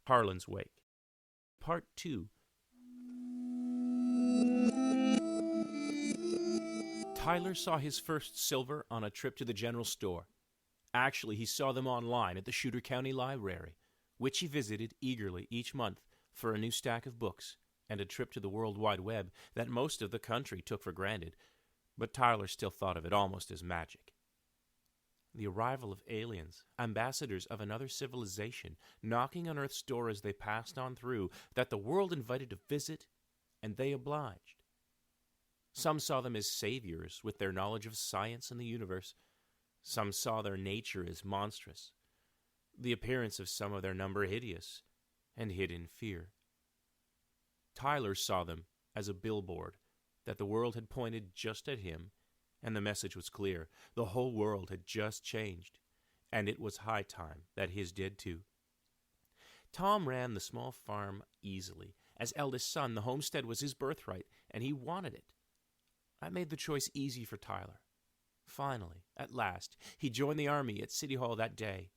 Harlan's Wake. Part 2. Tyler saw his first silver on a trip to the general store. Actually, he saw them online at the Shooter County Library, which he visited eagerly each month for a new stack of books and a trip to the World Wide Web that most of the country took for granted, but Tyler still thought of it almost as magic. The arrival of aliens, ambassadors of another civilization, knocking on Earth's door as they passed on through, that the world invited to visit, and they obliged. Some saw them as saviors with their knowledge of science and the universe. Some saw their nature as monstrous, the appearance of some of their number hideous, and hid in fear. Tyler saw them as a billboard that the world had pointed just at him, and the message was clear. The whole world had just changed, and it was high time that his did too. Tom ran the small farm easily. As eldest son, the homestead was his birthright, and he wanted it. That made the choice easy for Tyler. Finally, at last, he joined the Army at City Hall that day.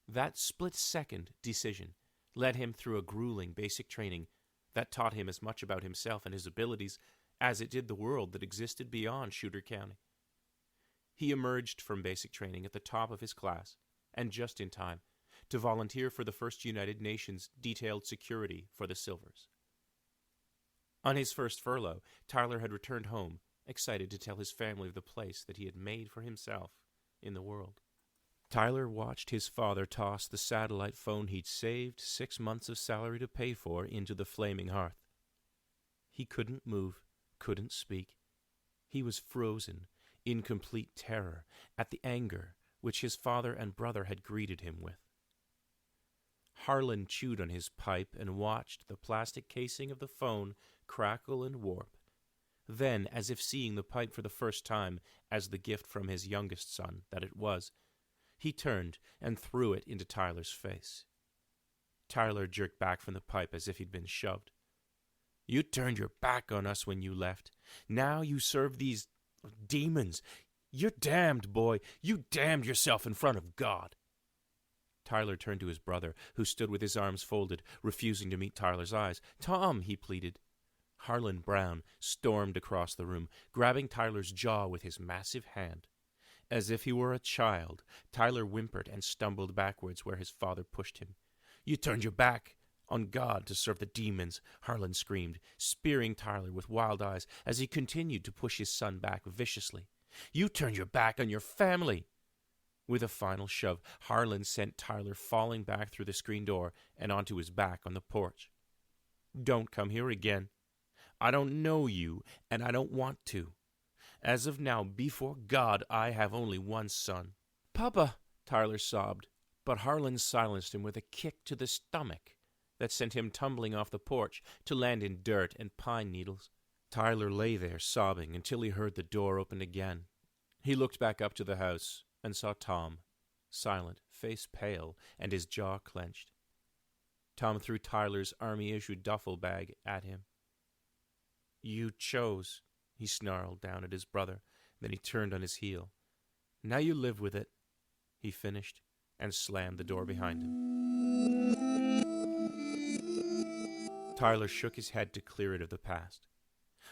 That split-second decision led him through a grueling basic training that taught him as much about himself and his abilities as it did the world that existed beyond Shooter County. He emerged from basic training at the top of his class, and just in time, to volunteer for the first United Nations detailed security for the Silvers. On his first furlough, Tyler had returned home, excited to tell his family of the place that he had made for himself in the world. Tyler watched his father toss the satellite phone he'd saved 6 months of salary to pay for into the flaming hearth. He couldn't move, couldn't speak. He was frozen, in complete terror at the anger which his father and brother had greeted him with. Harlan chewed on his pipe and watched the plastic casing of the phone crackle and warp. Then, as if seeing the pipe for the first time as the gift from his youngest son that it was, he turned and threw it into Tyler's face. Tyler jerked back from the pipe as if he'd been shoved. "You turned your back on us when you left. Now you serve these demons. You're damned, boy. You damned yourself in front of God." Tyler turned to his brother, who stood with his arms folded, refusing to meet Tyler's eyes. "Tom," he pleaded. Harlan Brown stormed across the room, grabbing Tyler's jaw with his massive hand. As if he were a child, Tyler whimpered and stumbled backwards where his father pushed him. "You turned your back on God to serve the demons," Harlan screamed, spearing Tyler with wild eyes as he continued to push his son back viciously. "You turned your back on your family." With a final shove, Harlan sent Tyler falling back through the screen door and onto his back on the porch. "Don't come here again. I don't know you, and I don't want to. As of now, before God, I have only one son." "Papa," Tyler sobbed, but Harlan silenced him with a kick to the stomach that sent him tumbling off the porch to land in dirt and pine needles. Tyler lay there sobbing until he heard the door open again. He looked back up to the house and saw Tom, silent, face pale, and his jaw clenched. Tom threw Tyler's Army-issued duffel bag at him. "You chose," he snarled down at his brother. Then he turned on his heel. "Now you live with it," he finished, and slammed the door behind him. Tyler shook his head to clear it of the past.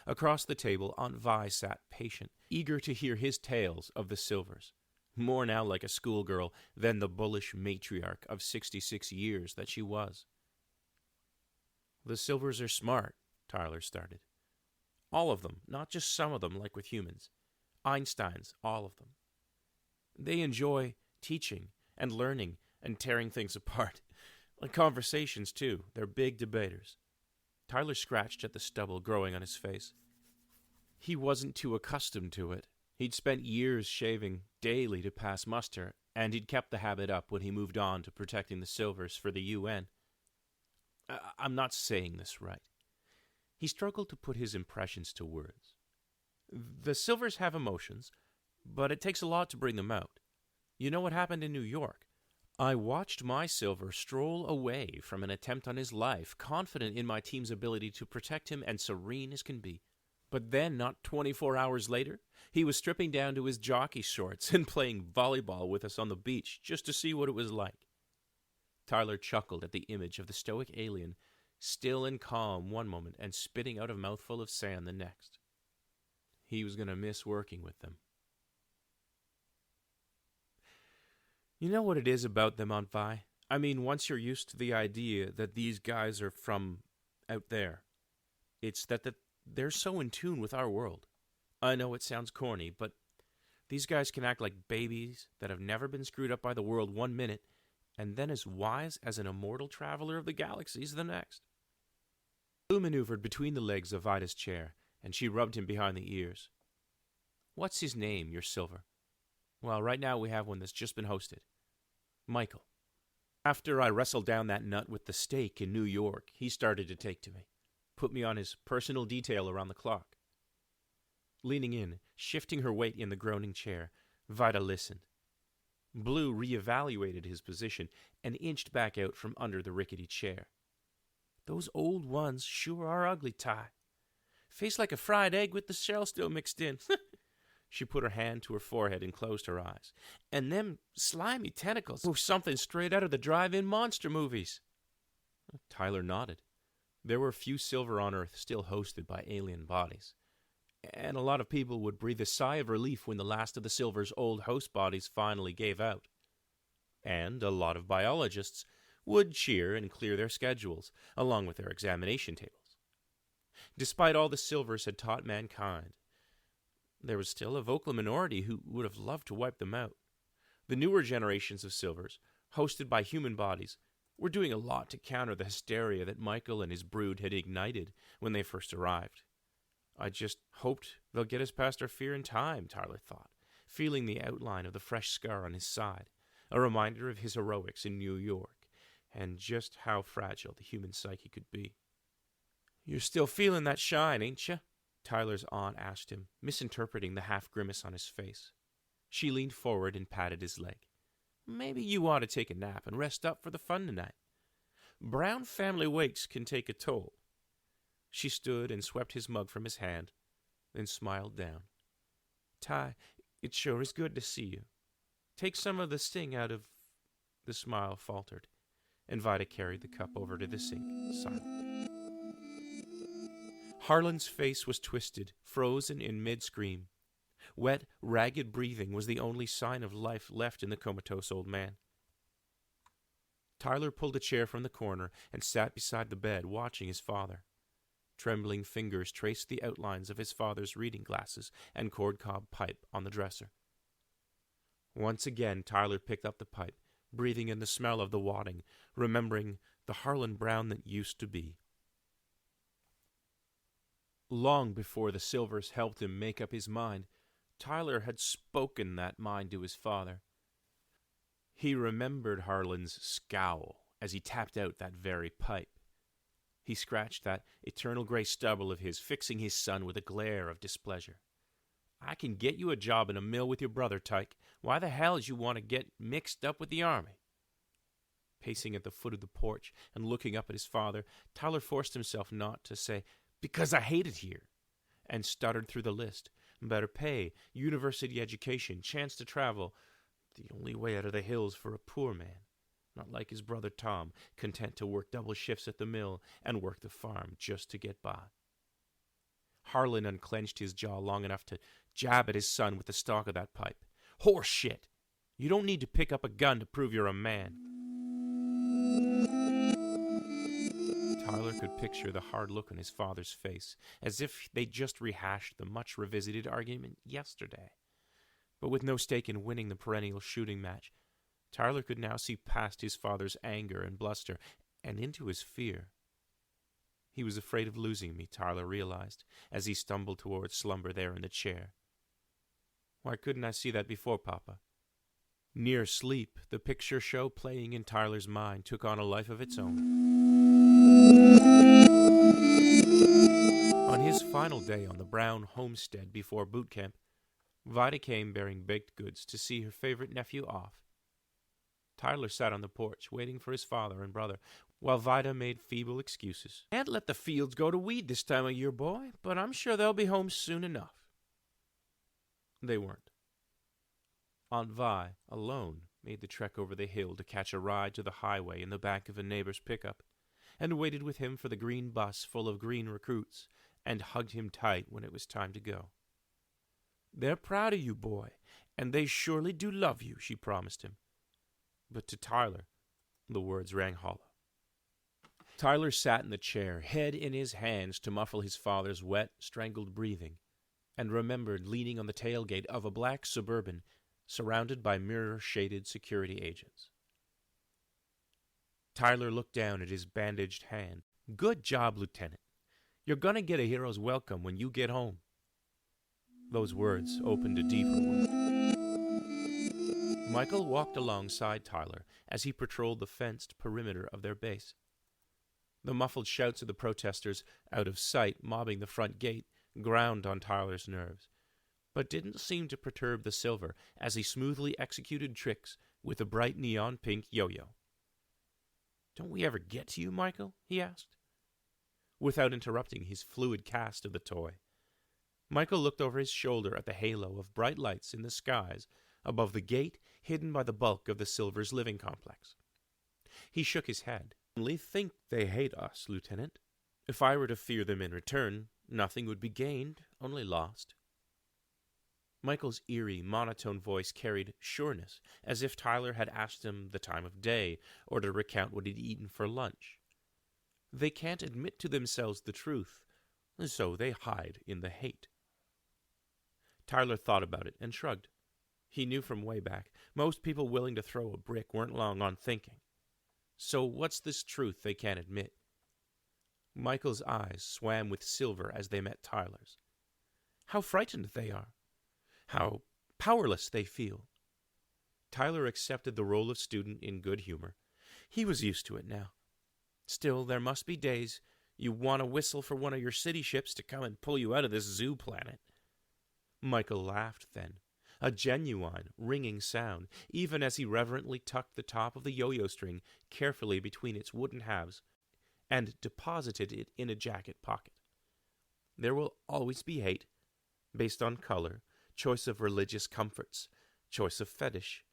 Across the table, Aunt Vi sat patient, eager to hear his tales of the Silvers, more now like a schoolgirl than the bullish matriarch of 66 years that she was. "The Silvers are smart," Tyler started. "All of them, not just some of them like with humans. Einstein's, all of them. They enjoy teaching and learning and tearing things apart. Conversations, too. They're big debaters." Tyler scratched at the stubble growing on his face. He wasn't too accustomed to it. He'd spent years shaving daily to pass muster, and he'd kept the habit up when he moved on to protecting the Silvers for the UN. I'm not saying this right. He struggled to put his impressions to words. "The Silvers have emotions, but it takes a lot to bring them out. You know what happened in New York? I watched my Silver stroll away from an attempt on his life, confident in my team's ability to protect him and serene as can be. But then, not 24 hours later, he was stripping down to his jockey shorts and playing volleyball with us on the beach just to see what it was like." Tyler chuckled at the image of the stoic alien, still and calm one moment and spitting out a mouthful of sand the next. He was going to miss working with them. You know what it is about them, Aunt Vi? I mean, once you're used to the idea that these guys are from out there, it's that they're so in tune with our world. I know it sounds corny, but these guys can act like babies that have never been screwed up by the world 1 minute, and then as wise as an immortal traveler of the galaxies the next. Blue maneuvered between the legs of Vida's chair, and she rubbed him behind the ears. What's his name, your Silver? Well, right now we have one that's just been hosted. Michael. After I wrestled down that nut with the steak in New York, he started to take to me. Put me on his personal detail around the clock. Leaning in, shifting her weight in the groaning chair, Vida listened. Blue reevaluated his position and inched back out from under the rickety chair. Those old ones sure are ugly, Ty. Face like a fried egg with the shell still mixed in. She put her hand to her forehead and closed her eyes. And them slimy tentacles. Oh, something straight out of the drive-in monster movies. Tyler nodded. There were few Silver on Earth still hosted by alien bodies. And a lot of people would breathe a sigh of relief when the last of the Silver's old host bodies finally gave out. And a lot of biologists would cheer and clear their schedules, along with their examination tables. Despite all the Silvers had taught mankind, there was still a vocal minority who would have loved to wipe them out. The newer generations of Silvers, hosted by human bodies, were doing a lot to counter the hysteria that Michael and his brood had ignited when they first arrived. I just hoped they'll get us past our fear in time, Tyler thought, feeling the outline of the fresh scar on his side, a reminder of his heroics in New York, and just how fragile the human psyche could be. You're still feeling that shine, ain't you? Tyler's aunt asked him, misinterpreting the half-grimace on his face. She leaned forward and patted his leg. Maybe you ought to take a nap and rest up for the fun tonight. Brown family wakes can take a toll. She stood and swept his mug from his hand, then smiled down. Ty, it sure is good to see you. Take some of the sting out of... The smile faltered, and Vida carried the cup over to the sink, silent. Harlan's face was twisted, frozen in mid-scream. Wet, ragged breathing was the only sign of life left in the comatose old man. Tyler pulled a chair from the corner and sat beside the bed, watching his father. Trembling fingers traced the outlines of his father's reading glasses and corncob pipe on the dresser. Once again, Tyler picked up the pipe, breathing in the smell of the wadding, remembering the Harlan Brown that used to be. Long before the Silvers helped him make up his mind, Tyler had spoken that mind to his father. He remembered Harlan's scowl as he tapped out that very pipe. He scratched that eternal gray stubble of his, fixing his son with a glare of displeasure. I can get you a job in a mill with your brother, Tyke. Why the hell did you want to get mixed up with the army? Pacing at the foot of the porch and looking up at his father, Tyler forced himself not to say, because I hate it here, and stuttered through the list. Better pay, university education, chance to travel. The only way out of the hills for a poor man. Not like his brother Tom, content to work double shifts at the mill and work the farm just to get by. Harlan unclenched his jaw long enough to jab at his son with the stalk of that pipe. Horse shit! You don't need to pick up a gun to prove you're a man. Tyler could picture the hard look on his father's face, as if they'd just rehashed the much-revisited argument yesterday. But with no stake in winning the perennial shooting match, Tyler could now see past his father's anger and bluster and into his fear. He was afraid of losing me, Tyler realized, as he stumbled towards slumber there in the chair. Why couldn't I see that before, Papa? Near sleep, the picture show playing in Tyler's mind took on a life of its own. On his final day on the Brown homestead before boot camp, Vida came bearing baked goods to see her favorite nephew off. Tyler sat on the porch, waiting for his father and brother, while Vida made feeble excuses. Can't let the fields go to weed this time of year, boy, but I'm sure they'll be home soon enough. They weren't. Aunt Vi, alone, made the trek over the hill to catch a ride to the highway in the back of a neighbor's pickup, and waited with him for the green bus full of green recruits, and hugged him tight when it was time to go. "They're proud of you, boy, and they surely do love you," she promised him. But to Tyler, the words rang hollow. Tyler sat in the chair, head in his hands to muffle his father's wet, strangled breathing, and remembered leaning on the tailgate of a black Suburban surrounded by mirror-shaded security agents. Tyler looked down at his bandaged hand. "Good job, Lieutenant. You're going to get a hero's welcome when you get home." Those words opened a deeper wound. Michael walked alongside Tyler as he patrolled the fenced perimeter of their base. The muffled shouts of the protesters, out of sight, mobbing the front gate, ground on Tyler's nerves, but didn't seem to perturb the Silver as he smoothly executed tricks with a bright neon pink yo-yo. "Don't we ever get to you, Michael?" he asked. Without interrupting his fluid cast of the toy, Michael looked over his shoulder at the halo of bright lights in the skies above the gate hidden by the bulk of the Silver's living complex. He shook his head. "I only think they hate us, Lieutenant. If I were to fear them in return, nothing would be gained, only lost." Michael's eerie, monotone voice carried sureness, as if Tyler had asked him the time of day, or to recount what he'd eaten for lunch. "They can't admit to themselves the truth, so they hide in the hate." Tyler thought about it and shrugged. He knew from way back, most people willing to throw a brick weren't long on thinking. So what's this truth they can't admit? Michael's eyes swam with silver as they met Tyler's. How frightened they are. How powerless they feel. Tyler accepted the role of student in good humor. He was used to it now. Still, there must be days you want to whistle for one of your city ships to come and pull you out of this zoo planet. Michael laughed then, a genuine, ringing sound, even as he reverently tucked the top of the yo-yo string carefully between its wooden halves and deposited it in a jacket pocket. There will always be hate, based on color, choice of religious comforts, choice of fetish.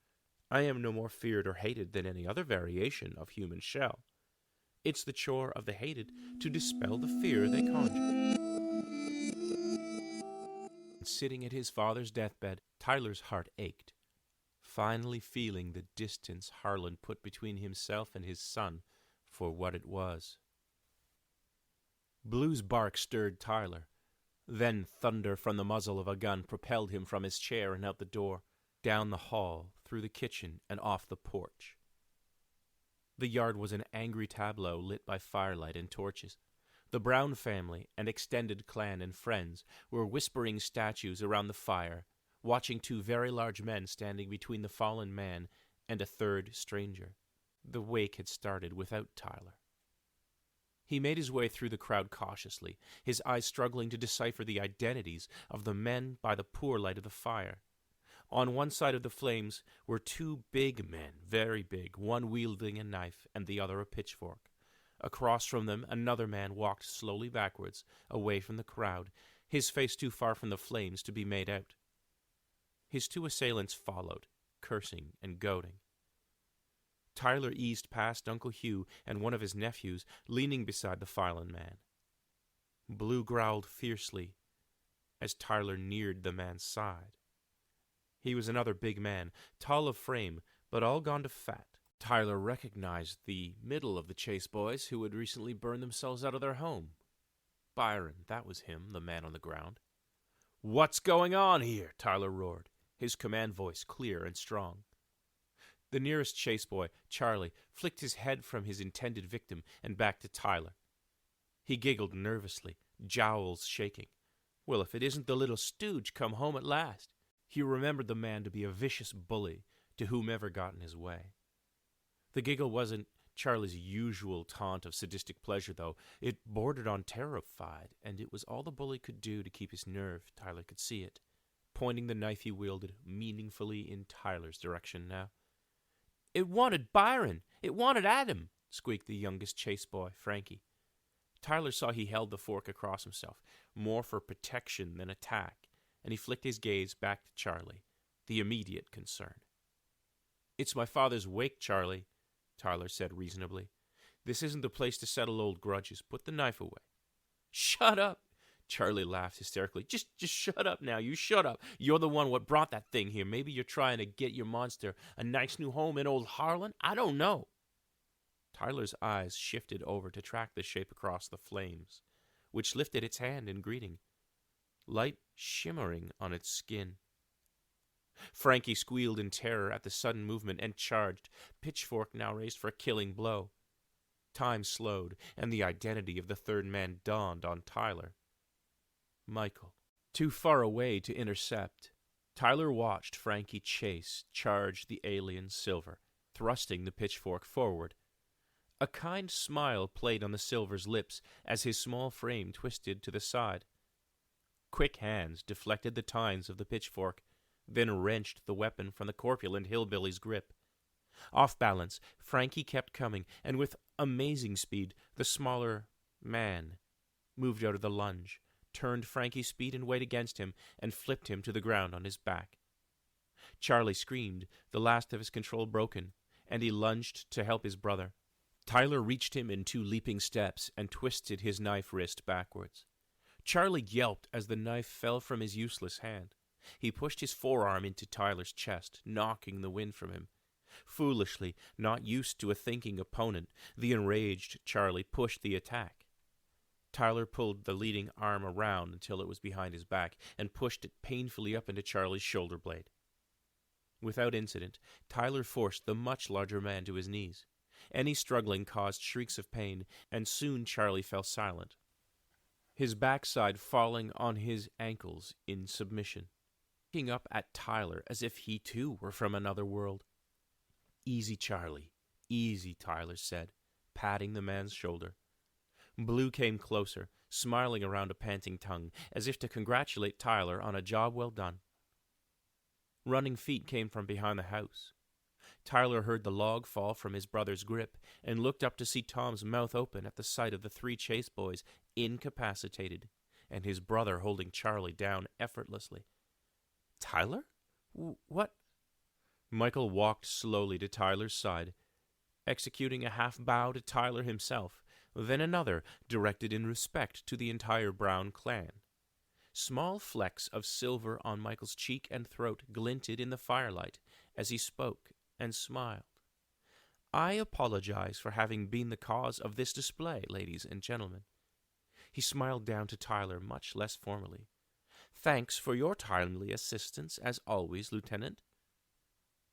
I am no more feared or hated than any other variation of human shell. It's the chore of the hated to dispel the fear they conjure. Sitting at his father's deathbed, Tyler's heart ached, finally feeling the distance Harlan put between himself and his son for what it was. Blue's bark stirred Tyler. Then thunder from the muzzle of a gun propelled him from his chair and out the door, down the hall, through the kitchen, and off the porch. The yard was an angry tableau lit by firelight and torches. The Brown family and extended clan and friends were whispering statues around the fire, watching two very large men standing between the fallen man and a third stranger. The wake had started without Tyler. He made his way through the crowd cautiously, his eyes struggling to decipher the identities of the men by the poor light of the fire. On one side of the flames were two big men, very big, one wielding a knife and the other a pitchfork. Across from them, another man walked slowly backwards, away from the crowd, his face too far from the flames to be made out. His two assailants followed, cursing and goading. Tyler eased past Uncle Hugh and one of his nephews, leaning beside the fallen man. Blue growled fiercely as Tyler neared the man's side. He was another big man, tall of frame, but all gone to fat. Tyler recognized the middle of the Chase boys who had recently burned themselves out of their home. Byron, that was him, the man on the ground. "What's going on here?" Tyler roared, his command voice clear and strong. The nearest Chase boy, Charlie, flicked his head from his intended victim and back to Tyler. He giggled nervously, jowls shaking. Well, if it isn't the little stooge come home at last. He remembered the man to be a vicious bully to whomever got in his way. The giggle wasn't Charlie's usual taunt of sadistic pleasure, though. It bordered on terrified, and it was all the bully could do to keep his nerve. Tyler could see it, pointing the knife he wielded meaningfully in Tyler's direction now. "It wanted Byron! It wanted Adam!" squeaked the youngest Chase boy, Frankie. Tyler saw he held the fork across himself, more for protection than attack, and he flicked his gaze back to Charlie, the immediate concern. "It's my father's wake, Charlie," Tyler said reasonably. "This isn't the place to settle old grudges. Put the knife away." "Shut up!" Charlie laughed hysterically. Just shut up now. You shut up. You're the one what brought that thing here. Maybe you're trying to get your monster a nice new home in old Harlan. I don't know." Tyler's eyes shifted over to track the shape across the flames, which lifted its hand in greeting, light shimmering on its skin. Frankie squealed in terror at the sudden movement and charged, pitchfork now raised for a killing blow. Time slowed, and the identity of the third man dawned on Tyler. Michael. Too far away to intercept, Tyler watched Frankie charge the alien Silver, thrusting the pitchfork forward. A kind smile played on the Silver's lips as his small frame twisted to the side. Quick hands deflected the tines of the pitchfork, then wrenched the weapon from the corpulent hillbilly's grip. Off balance, Frankie kept coming, and with amazing speed, the smaller man moved out of the lunge, turned Frankie's speed and weight against him, and flipped him to the ground on his back. Charlie screamed, the last of his control broken, and he lunged to help his brother. Tyler reached him in 2 leaping steps and twisted his knife wrist backwards. Charlie yelped as the knife fell from his useless hand. He pushed his forearm into Tyler's chest, knocking the wind from him. Foolishly, not used to a thinking opponent, the enraged Charlie pushed the attack. Tyler pulled the leading arm around until it was behind his back and pushed it painfully up into Charlie's shoulder blade. Without incident, Tyler forced the much larger man to his knees. Any struggling caused shrieks of pain, and soon Charlie fell silent, his backside falling on his ankles in submission, looking up at Tyler as if he too were from another world. "Easy, Charlie, easy," Tyler said, patting the man's shoulder. Blue came closer, smiling around a panting tongue, as if to congratulate Tyler on a job well done. Running feet came from behind the house. Tyler heard the log fall from his brother's grip and looked up to see Tom's mouth open at the sight of the 3 chase boys incapacitated, and his brother holding Charlie down effortlessly. "Tyler? What?" Michael walked slowly to Tyler's side, executing a half-bow to Tyler himself, then another directed in respect to the entire Brown clan. Small flecks of silver on Michael's cheek and throat glinted in the firelight as he spoke and smiled. "I apologize for having been the cause of this display, ladies and gentlemen." He smiled down to Tyler much less formally. "Thanks for your timely assistance, as always, Lieutenant."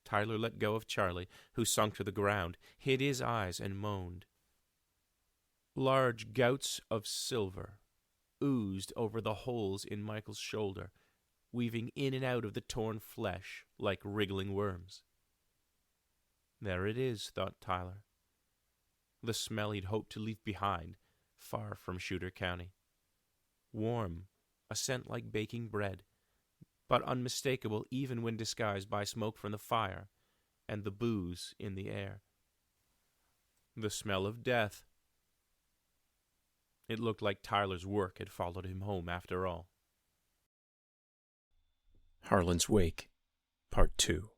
Tyler let go of Charlie, who sunk to the ground, hid his eyes, and moaned. Large gouts of silver oozed over the holes in Michael's shoulder, weaving in and out of the torn flesh like wriggling worms. There it is, thought Tyler. The smell he'd hoped to leave behind, far from Shooter County. Warm, a scent like baking bread, but unmistakable even when disguised by smoke from the fire and the booze in the air. The smell of death. It looked like Tyler's work had followed him home after all. Harlan's Wake, Part 2.